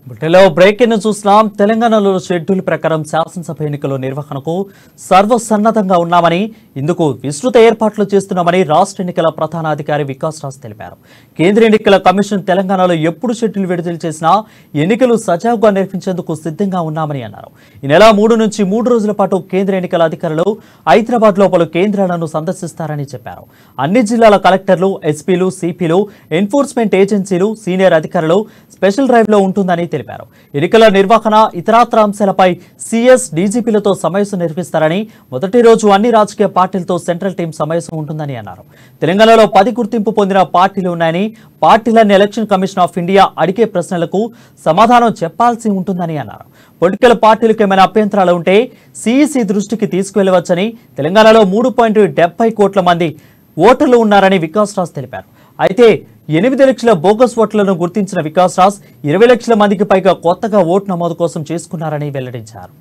బుట్టెలో break in చూస్తున్నాం. తెలంగాణలో schedule ప్రకారం శాసనసభ ఎన్నికల నిర్వహణకు సర్వసన్నద్ధంగా ఉన్నామని, ఇందుకు విస్తృత ఏర్పాట్లు చేస్తున్నామని రాష్ట్ర ఎన్నికల ప్రధాన అధికారి వికాస్ రాజ్ తెలిపారు. కేంద్ర ఎన్నికల కమిషన్ తెలంగాణలో ఎప్పుడు షెడ్యూల్ విడుదల చేసినా ఎన్నికలు సజావుగా నిర్వహించేందుకు సిద్ధంగా ఉన్నామని అన్నారు. ఈ నెల 3 నుంచి 3 రోజుల పాటు కేంద్ర ఎన్నికల అధికారులు హైదరాబాద్ లో పలు కేంద్రాలను సందర్శిస్తారని చెప్పారు. అన్ని జిల్లాల కలెక్టర్లు, ఎస్పీలు, సిపిలు, ఎన్ఫోర్స్మెంట్ ఏజెన్సీలు, సీనియర్ అధికారులు స్పెషల్ డ్రైవ్ లో ఉంటుందని తెలిపారు. ఎన్నికల నిర్వహణ, ఇతరాత్ర అంశాలపై సీఎస్, డీజీపీలతో సమావేశం నిర్వహిస్తారని, మొదటి రోజు అన్ని రాజకీయ పార్టీలతో సెంట్రల్ టీం సమావేశం ఉంటుందని అన్నారు. తెలంగాణలో 10 గుర్తింపు పొందిన పార్టీలు ఉన్నాయని, పార్టీలన్నీ ఎలక్షన్ కమిషన్ ఆఫ్ ఇండియా అడిగే ప్రశ్నలకు సమాధానం చెప్పాల్సి ఉంటుందని అన్నారు. పొలిటికల్ పార్టీలకు ఏమైనా అభ్యంతరాలు ఉంటే సీఈసీ దృష్టికి తీసుకువెళ్లవచ్చని, తెలంగాణలో 3.70 కోట్ల మంది ఓటర్లు ఉన్నారని వికాస్ రాజ్ తెలిపారు. అయితే 8 లక్షల బోగస్ ఓట్లను గుర్తించిన వికాస్ రాజ్ 20 లక్షల మందికి పైగా కొత్తగా ఓటు నమోదు కోసం చేసుకున్నారని వెల్లడించారు.